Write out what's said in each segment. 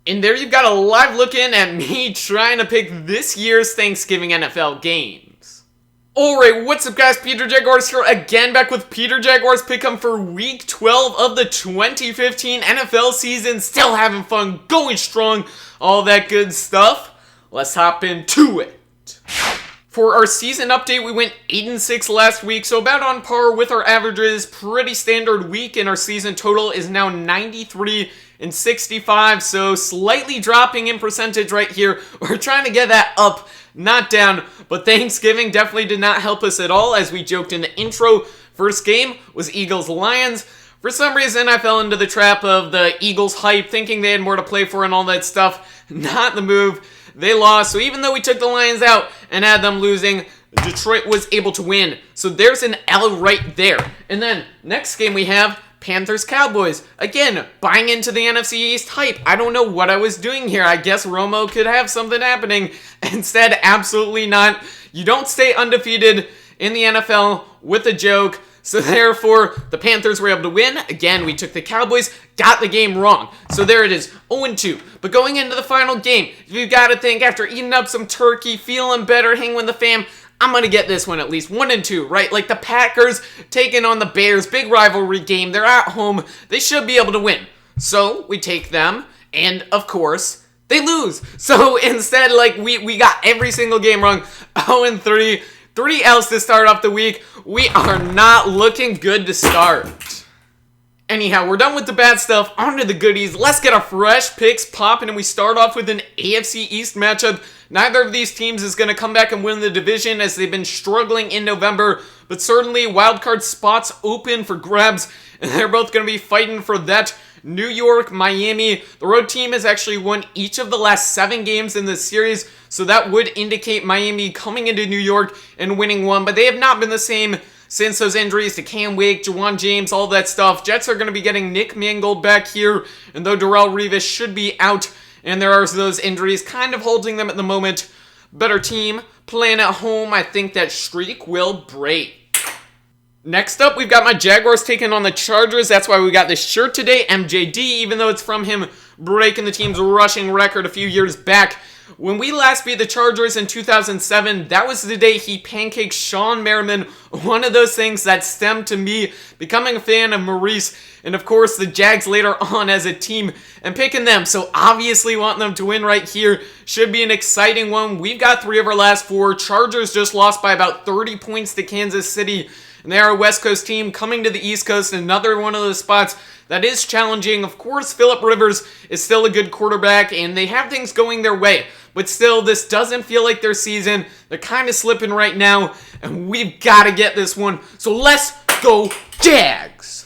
And there you've got a live look in at me trying to pick this year's Thanksgiving NFL games. Alright, what's up guys, PeterJaguars here again, back with PeterJaguars pick'em for week 12 of the 2015 NFL season. Still having fun, going strong, all that good stuff. Let's hop into it. For our season update, we went 8-6 last week, so about on par with our averages. Pretty standard week, and our season total is now 93-65, so slightly dropping in percentage right here. We're trying to get that up, not down, but Thanksgiving definitely did not help us at all. As we joked in the intro, first game was Eagles-Lions. For some reason, I fell into the trap of the Eagles hype, thinking they had more to play for and all that stuff. Not the move. They lost, so even though we took the Lions out and had them losing, Detroit was able to win. So there's an L right there. And then, next game we have Panthers-Cowboys. Again, buying into the NFC East hype. I don't know what I was doing here. I guess Romo could have something happening. Instead, absolutely not. You don't stay undefeated in the NFL with a joke. So therefore, the Panthers were able to win. Again, we took the Cowboys, got the game wrong. So there it is, 0-2. But going into the final game, you've got to think, after eating up some turkey, feeling better, hanging with the fam, I'm going to get this one at least 1-2, right? Like the Packers taking on the Bears, big rivalry game. They're at home. They should be able to win. So we take them, and of course, they lose. So instead, like we got every single game wrong, 0-3. 3 L's to start off the week. We are not looking good to start. Anyhow, we're done with the bad stuff. On to the goodies. Let's get our fresh picks popping, and we start off with an AFC East matchup. Neither of these teams is going to come back and win the division, as they've been struggling in November, but certainly wildcard spots open for grabs, and they're both going to be fighting for that. New York, Miami. The road team has actually won each of the last 7 games in this series, so that would indicate Miami coming into New York and winning one, but they have not been the same since those injuries to Cam Wake, Juwan James, all that stuff. Jets are going to be getting Nick Mangold back here, and though Darrelle Revis should be out, and there are those injuries kind of holding them at the moment, better team playing at home. I think that streak will break. Next up, we've got my Jaguars taking on the Chargers. That's why we got this shirt today, MJD, even though it's from him breaking the team's rushing record a few years back. When we last beat the Chargers in 2007, that was the day he pancaked Sean Merriman, one of those things that stemmed to me becoming a fan of Maurice, and of course the Jags later on as a team, and picking them. So obviously want them to win right here. Should be an exciting one. We've got 3 of our last 4. Chargers just lost by about 30 points to Kansas City. And they are a West Coast team coming to the East Coast, another one of those spots that is challenging. Of course, Phillip Rivers is still a good quarterback, and they have things going their way. But still, this doesn't feel like their season. They're kind of slipping right now, and we've got to get this one. So let's go Jags!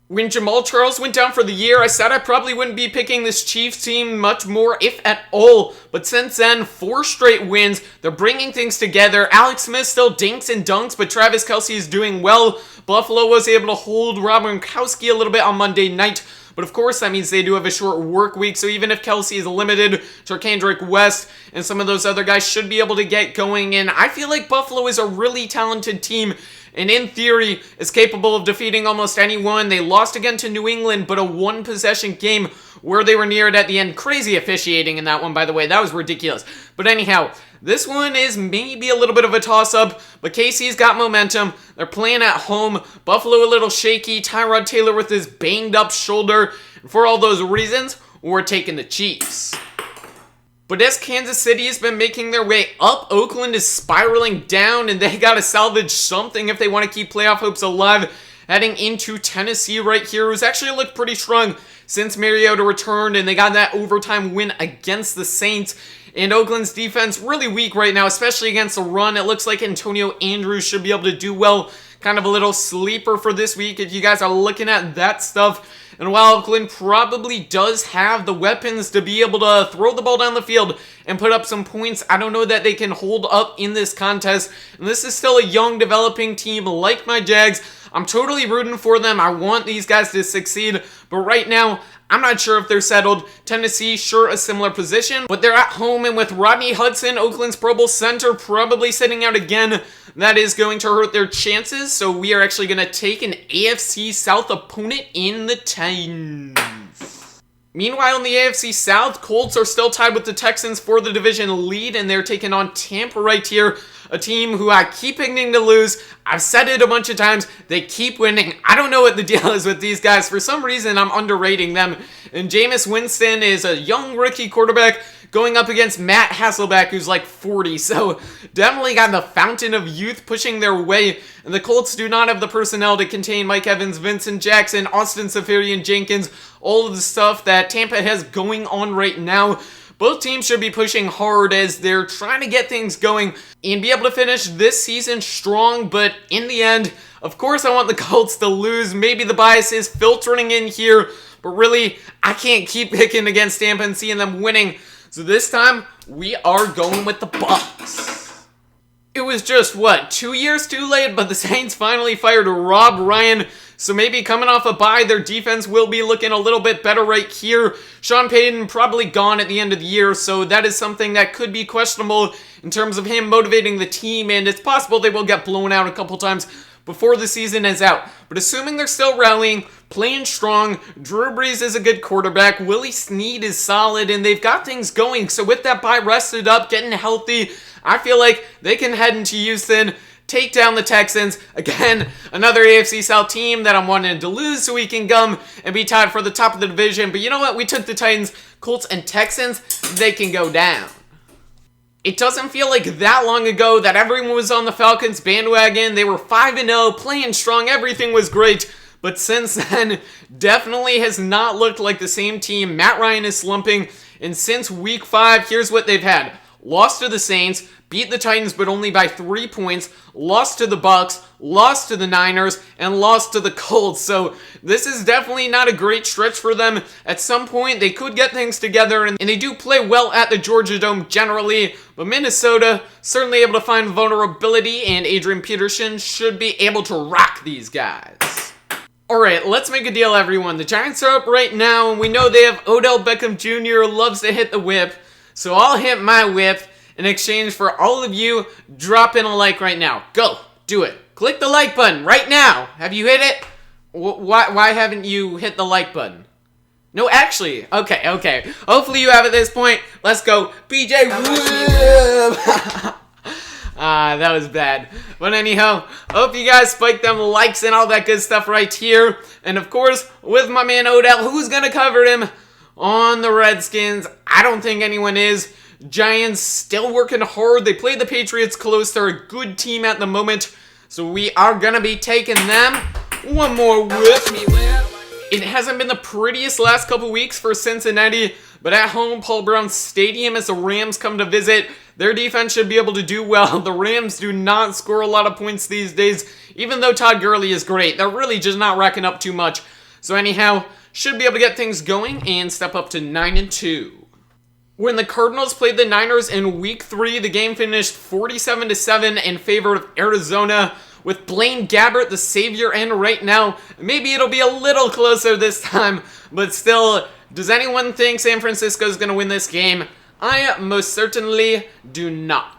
When Jamal Charles went down for the year, I said I probably wouldn't be picking this Chiefs team much more, if at all. But since then, 4 straight wins. They're bringing things together. Alex Smith still dinks and dunks, but Travis Kelce is doing well. Buffalo was able to hold Rob Gronkowski a little bit on Monday night. But of course, that means they do have a short work week. So even if Kelce is limited, Kendrick West and some of those other guys should be able to get going. And I feel like Buffalo is a really talented team, and in theory is capable of defeating almost anyone. They lost again to New England, but a 1-possession game where they were near it at the end. Crazy officiating in that one, by the way. That was ridiculous. But anyhow, this one is maybe a little bit of a toss-up, but KC's got momentum. They're playing at home. Buffalo a little shaky. Tyrod Taylor with his banged-up shoulder. And for all those reasons, we're taking the Chiefs. But as Kansas City has been making their way up, Oakland is spiraling down, and they got to salvage something if they want to keep playoff hopes alive. Heading into Tennessee right here, who's actually looked pretty strong since Mariota returned, and they got that overtime win against the Saints. And Oakland's defense really weak right now, especially against the run. It looks like Antonio Andrews should be able to do well. Kind of a little sleeper for this week if you guys are looking at that stuff. And while Oakland probably does have the weapons to be able to throw the ball down the field and put up some points, I don't know that they can hold up in this contest. And this is still a young, developing team like my Jags. I'm totally rooting for them. I want these guys to succeed. But right now, I'm not sure if they're settled. Tennessee, sure, a similar position, but they're at home, and with Rodney Hudson, Oakland's Pro Bowl center, probably sitting out again, that is going to hurt their chances. So we are actually going to take an AFC South opponent in the Titans. Meanwhile, in the AFC South, Colts are still tied with the Texans for the division lead, and they're taking on Tampa right here, a team who I keep picking to lose. I've said it a bunch of times. They keep winning. I don't know what the deal is with these guys. For some reason, I'm underrating them. And Jameis Winston is a young rookie quarterback going up against Matt Hasselbeck, who's like 40. So definitely got the fountain of youth pushing their way. And the Colts do not have the personnel to contain Mike Evans, Vincent Jackson, Austin Seferian-Jenkins, all of the stuff that Tampa has going on right now. Both teams should be pushing hard as they're trying to get things going and be able to finish this season strong. But in the end, of course, I want the Colts to lose. Maybe the bias is filtering in here, but really, I can't keep picking against Tampa and seeing them winning. So this time, we are going with the Bucs. It was just, 2 years too late, but the Saints finally fired Rob Ryan. So maybe coming off a bye, their defense will be looking a little bit better right here. Sean Payton probably gone at the end of the year, so that is something that could be questionable in terms of him motivating the team, and it's possible they will get blown out a couple times before the season is out. But assuming they're still rallying, playing strong, Drew Brees is a good quarterback, Willie Snead is solid, and they've got things going. So with that bye rested up, getting healthy, I feel like they can head into Houston, take down the Texans. Again, another AFC South team that I'm wanting to lose so we can come and be tied for the top of the division. But you know what? We took the Titans, Colts, and Texans. They can go down. It doesn't feel like that long ago that everyone was on the Falcons bandwagon. They were 5-0, playing strong, everything was great. But since then, definitely has not looked like the same team. Matt Ryan is slumping, and since week 5, here's what they've had. Lost to the Saints, beat the Titans but only by 3 points, lost to the Bucs, lost to the Niners, and lost to the Colts. So this is definitely not a great stretch for them. At some point, they could get things together, and they do play well at the Georgia Dome generally, but Minnesota certainly able to find vulnerability, and Adrian Peterson should be able to rock these guys. Alright, let's make a deal, everyone. The Giants are up right now, and we know they have Odell Beckham Jr. loves to hit the whip. So I'll hit my whip in exchange for all of you dropping a like right now. Go, do it. Click the like button right now. Have you hit it? Why haven't you hit the like button? No, actually, okay. Hopefully you have at this point. Let's go, PeterJaguars. That was bad. But anyhow, hope you guys spike them likes and all that good stuff right here. And of course, with my man Odell, who's gonna cover him on the Redskins? I don't think anyone is. Giants still working hard. They played the Patriots close. They're a good team at the moment. So we are going to be taking them. One more whip. It hasn't been the prettiest last couple weeks for Cincinnati, but at home, Paul Brown Stadium, as the Rams come to visit, their defense should be able to do well. The Rams do not score a lot of points these days, even though Todd Gurley is great. They're really just not racking up too much. So anyhow, should be able to get things going and step up to 9-2. When the Cardinals played the Niners in Week 3, the game finished 47-7 in favor of Arizona, with Blaine Gabbert the savior in right now. Maybe it'll be a little closer this time, but still, does anyone think San Francisco is going to win this game? I most certainly do not.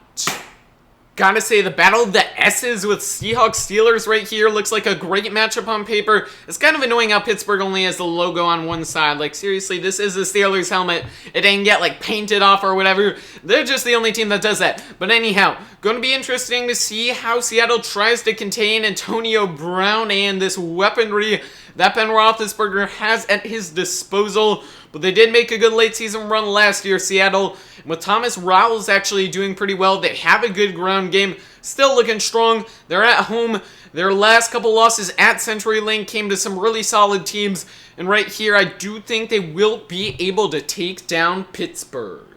Gotta say, the battle of the S's with Seahawks Steelers right here looks like a great matchup on paper. It's kind of annoying how Pittsburgh only has the logo on one side. Like, seriously, this is the Steelers helmet. It didn't get, like, painted off or whatever. They're just the only team that does that. But anyhow, going to be interesting to see how Seattle tries to contain Antonio Brown and this weaponry that Ben Roethlisberger has at his disposal. But they did make a good late season run last year, Seattle. And with Thomas Rawls actually doing pretty well, they have a good ground game, still looking strong. They're at home. Their last couple losses at CenturyLink came to some really solid teams. And right here, I do think they will be able to take down Pittsburgh.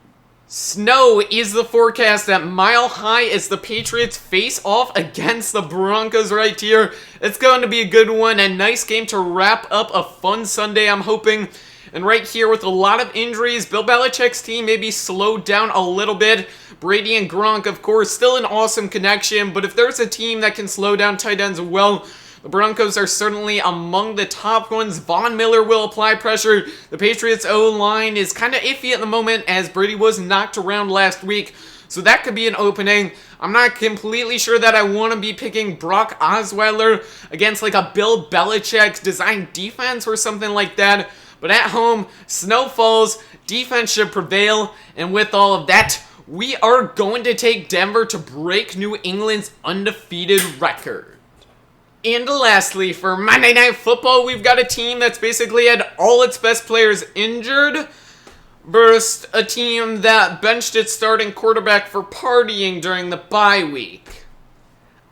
Snow is the forecast at Mile High as the Patriots face off against the Broncos right here. It's going to be a good one, a nice game to wrap up a fun Sunday, I'm hoping. And right here, with a lot of injuries, Bill Belichick's team may be slowed down a little bit. Brady and Gronk, of course, still an awesome connection, but if there's a team that can slow down tight ends well, the Broncos are certainly among the top ones. Von Miller will apply pressure. The Patriots' O-line is kind of iffy at the moment as Brady was knocked around last week, so that could be an opening. I'm not completely sure that I want to be picking Brock Osweiler against like a Bill Belichick designed defense or something like that. But at home, snow falls, defense should prevail, and with all of that, we are going to take Denver to break New England's undefeated record. And lastly, for Monday Night Football, we've got a team that's basically had all its best players injured versus a team that benched its starting quarterback for partying during the bye week.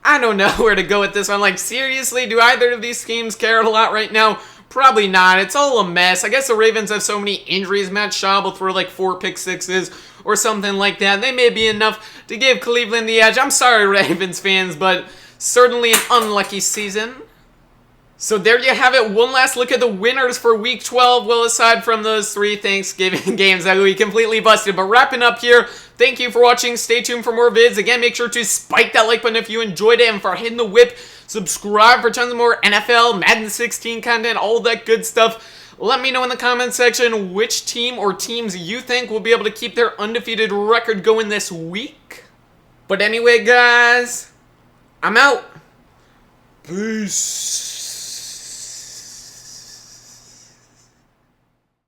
I don't know where to go with this one. Like, seriously, do either of these teams care a lot right now? Probably not. It's all a mess. I guess the Ravens have so many injuries. Matt Schaub will throw like 4 pick sixes or something like that. They may be enough to give Cleveland the edge. I'm sorry, Ravens fans, but certainly an unlucky season. So there you have it. One last look at the winners for Week 12. Well, aside from those 3 Thanksgiving games that we completely busted. But wrapping up here, thank you for watching. Stay tuned for more vids. Again, make sure to spike that like button if you enjoyed it. And for hitting the whip, subscribe for tons of more NFL, Madden 16 content, all that good stuff. Let me know in the comment section which team or teams you think will be able to keep their undefeated record going this week. But anyway, guys, I'm out. Peace.